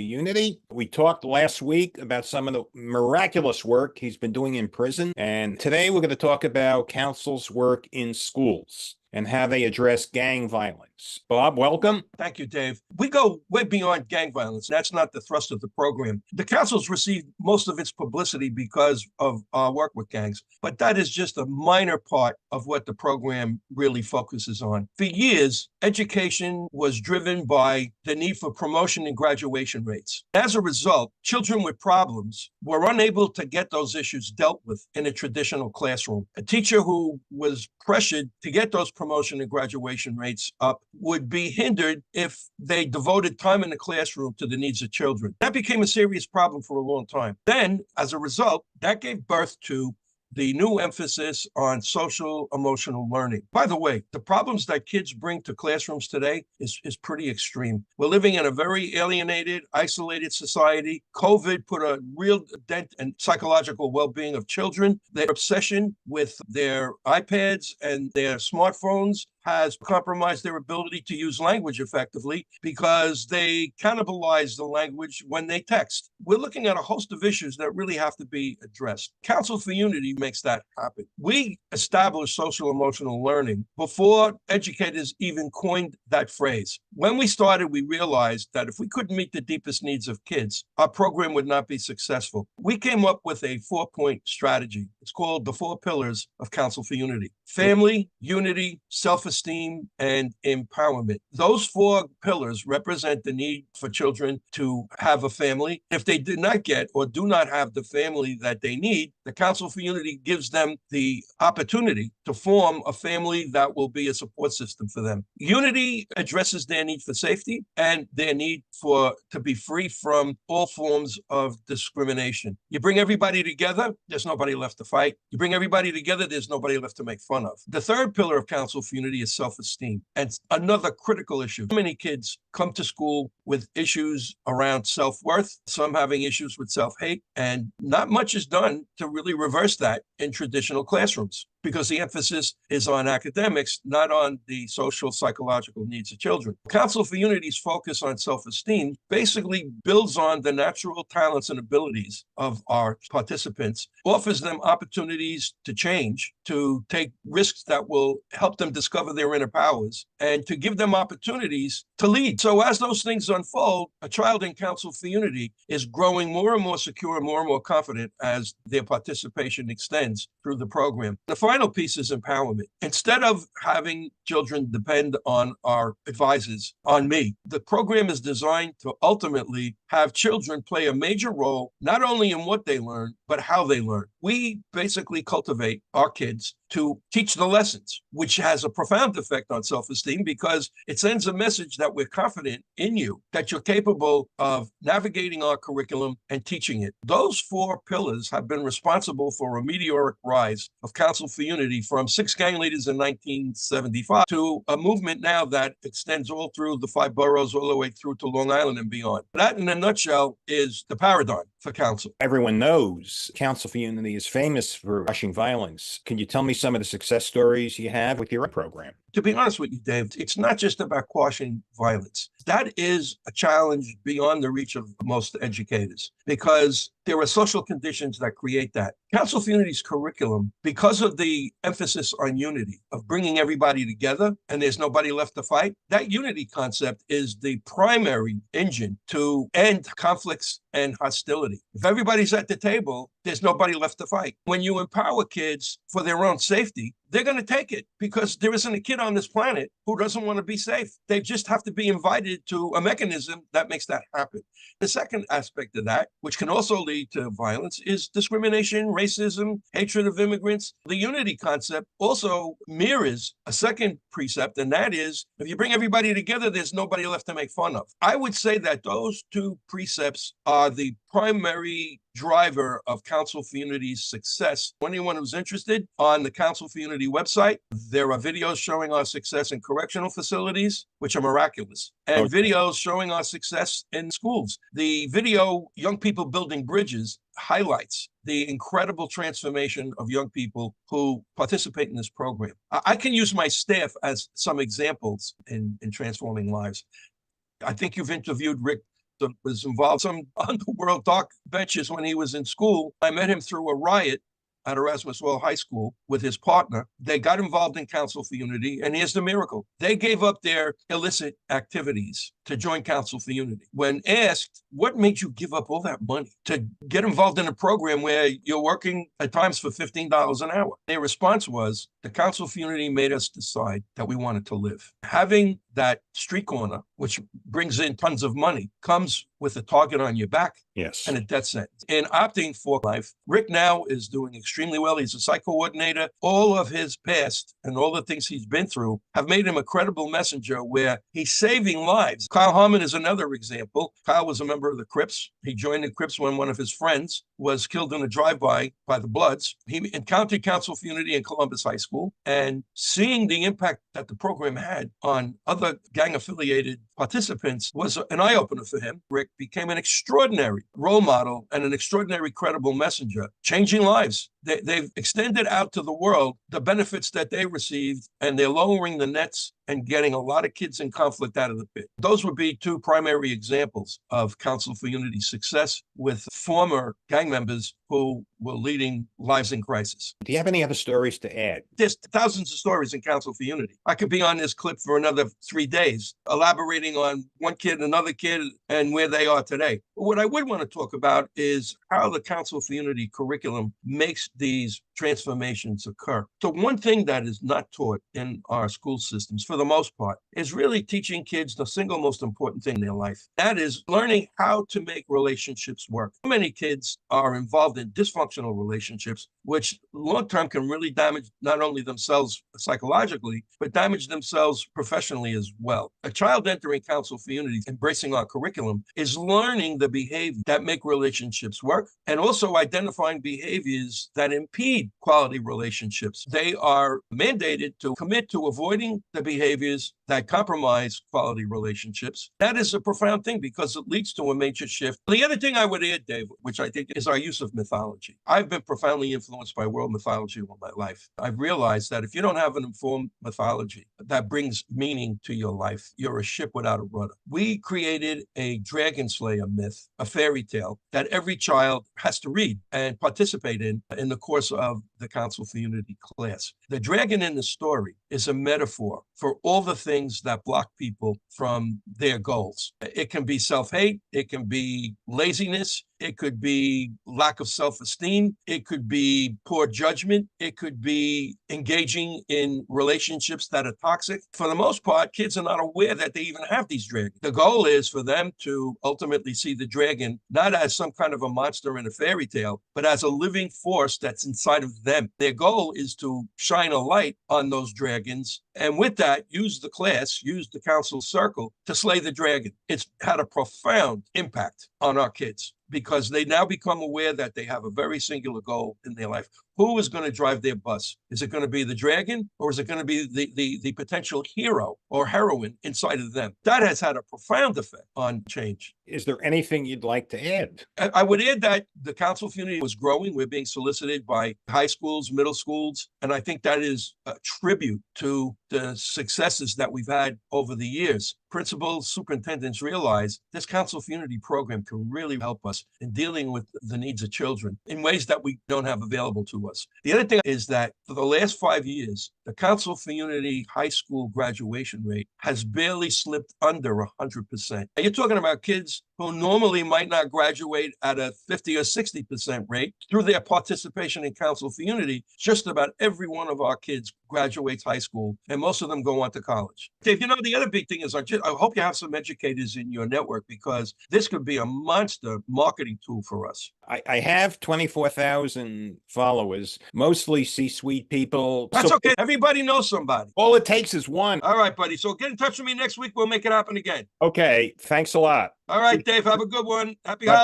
Unity. We talked last week about some of the miraculous work he's been doing in prison. And today we're going to talk about Council's work in schools and how they address gang violence. Bob, welcome. Thank you, Dave. We go way beyond gang violence. That's not the thrust of the program. The council's received most of its publicity because of our work with gangs, but that is just a minor part of what the program really focuses on. For years, education was driven by the need for promotion and graduation rates. As a result, children with problems were unable to get those issues dealt with in a traditional classroom. A teacher who was pressured to get those promotion and graduation rates up would be hindered if they devoted time in the classroom to the needs of children. That became a serious problem for a long time. Then, as a result, that gave birth to the new emphasis on social emotional learning. By the way, the problems that kids bring to classrooms today is pretty extreme. We're living in a very alienated, isolated society. COVID put a real dent in psychological well-being of children. Their obsession with their iPads and their smartphones has compromised their ability to use language effectively because they cannibalize the language when they text. We're looking at a host of issues that really have to be addressed. Council for Unity makes that happen. We established social emotional learning before educators even coined that phrase. When we started, we realized that if we couldn't meet the deepest needs of kids, our program would not be successful. We came up with a 4-point strategy. It's called the 4 pillars of Council for Unity: family, unity, self-esteem, and empowerment. Those 4 pillars represent the need for children to have a family. If they did not get or do not have the family that they need, the Council for Unity gives them the opportunity to form a family that will be a support system for them. Unity addresses their need for safety and their need to be free from all forms of discrimination. You bring everybody together, there's nobody left to fight. You bring everybody together, there's nobody left to make fun of. The 3rd pillar of Council for Unity is self-esteem. And another critical issue. Many kids come to school with issues around self-worth, some having issues with self-hate, and not much is done to really reverse that in traditional classrooms because the emphasis is on academics, not on the social psychological needs of children. Council for Unity's focus on self-esteem basically builds on the natural talents and abilities of our participants, offers them opportunities to change, to take risks that will help them discover their inner powers, and to give them opportunities to lead. So as those things unfold, a child in Council for Unity is growing more and more secure, more and more confident as their participation extends through the program. The final piece is empowerment. Instead of having children depend on our advisors, on me, the program is designed to ultimately have children play a major role, not only in what they learn, but how they learn. We basically cultivate our kids to teach the lessons, which has a profound effect on self-esteem because it sends a message that we're confident in you, that you're capable of navigating our curriculum and teaching it. Those 4 pillars have been responsible for a meteoric rise of Council for Unity from 6 gang leaders in 1975 to a movement now that extends all through the 5 boroughs, all the way through to Long Island and beyond. That, in a nutshell, is the paradigm for Council. Everyone knows Council for Unity is famous for crushing violence. Can you tell me some of the success stories you have with your program? To be honest with you, Dave, it's not just about quashing violence. That is a challenge beyond the reach of most educators because there are social conditions that create that. Council for Unity's curriculum, because of the emphasis on unity, of bringing everybody together and there's nobody left to fight, that unity concept is the primary engine to end conflicts and hostility. If everybody's at the table, there's nobody left to fight. When you empower kids for their own safety, they're going to take it because there isn't a kid on this planet who doesn't want to be safe. They just have to be invited to a mechanism that makes that happen. The second aspect of that, which can also lead to violence, is discrimination, racism, hatred of immigrants. The unity concept also mirrors a second precept, and that is, if you bring everybody together, there's nobody left to make fun of. I would say that those 2 precepts are the primary driver of Council for Unity's success. Anyone who's interested, on the Council for Unity website, there are videos showing our success in correctional facilities, which are miraculous, and videos showing our success in schools. The video, Young People Building Bridges, highlights the incredible transformation of young people who participate in this program. I can use my staff as some examples in transforming lives. I think you've interviewed Rick was involved in some underworld dark benches when he was in school. I met him through a riot at Erasmus Hall High School with his partner. They got involved in Council for Unity, and here's the miracle. They gave up their illicit activities to join Council for Unity. When asked, what made you give up all that money to get involved in a program where you're working at times for $15 an hour? Their response was, the Council for Unity made us decide that we wanted to live. Having that street corner, which brings in tons of money, comes with a target on your back. Yes. And a death sentence. In opting for life, Rick now is doing extremely well. He's a site coordinator. All of his past and all the things he's been through have made him a credible messenger where he's saving lives. Kyle Harmon is another example. Kyle was a member of the Crips. He joined the Crips when one of his friends was killed in a drive-by by the Bloods. He encountered Council for Unity in Columbus High School, and seeing the impact that the program had on other gang-affiliated participants was an eye-opener for him. Rick became an extraordinary role model and an extraordinary credible messenger, changing lives. They've extended out to the world the benefits that they received, and they're lowering the nets and getting a lot of kids in conflict out of the pit. Those would be two primary examples of Council for Unity's success with former gang members who were leading lives in crisis. Do you have any other stories to add? There's thousands of stories in Council for Unity. I could be on this clip for another 3 days, elaborating on one kid, another kid, and where they are today. But what I would want to talk about is how the Council for Unity curriculum makes these transformations occur. So one thing that is not taught in our school systems, for the most part, is really teaching kids the single most important thing in their life. That is learning how to make relationships work. Many kids are involved in dysfunctional relationships, which long-term can really damage not only themselves psychologically, but damage themselves professionally as well. A child entering Council for Unity, embracing our curriculum, is learning the behaviors that make relationships work and also identifying behaviors that impede quality relationships. They are mandated to commit to avoiding the behaviors that compromise quality relationships. That is a profound thing because it leads to a major shift. The other thing I would add, Dave, which I think is our use of mythology. I've been profoundly influenced by world mythology all my life. I've realized that if you don't have an informed mythology that brings meaning to your life, you're a ship without a rudder. We created a dragon slayer myth, a fairy tale that every child has to read and participate in the course of the Council for Unity class. The dragon in the story is a metaphor for all the things that block people from their goals. It can be self-hate, it can be laziness, it could be lack of self-esteem, it could be poor judgment, it could be engaging in relationships that are toxic. For the most part, kids are not aware that they even have these dragons. The goal is for them to ultimately see the dragon not as some kind of a monster in a fairy tale, but as a living force that's inside of them. Their goal is to shine a light on those dragons, and with that, use the class, use the council circle to slay the dragon. It's had a profound impact on our kids because they now become aware that they have a very singular goal in their life. Who is going to drive their bus? Is it going to be the dragon, or is it going to be the potential hero or heroine inside of them? That has had a profound effect on change. Is there anything you'd like to add? I would add that the Council for Unity was growing. We're being solicited by high schools, middle schools, and I think that is a tribute to the successes that we've had over the years. Principals, superintendents realize this Council for Unity program can really help us in dealing with the needs of children in ways that we don't have available to us. The other thing is that for the last 5 years, the Council for Unity high school graduation rate has barely slipped under 100%. And you're talking about kids who normally might not graduate at a 50 or 60% rate. Through their participation in Council for Unity, just about every one of our kids graduates high school, and most of them go on to college. Dave, you know, the other big thing is I hope you have some educators in your network because this could be a monster marketing tool for us. I have 24,000 followers, mostly C-suite people. That's So okay. Everybody knows somebody. all it takes is one. All right, buddy. So get in touch with me next week. We'll make it happen again. Okay, thanks a lot. All right, Dave. Have a good one. Happy Bye. holidays.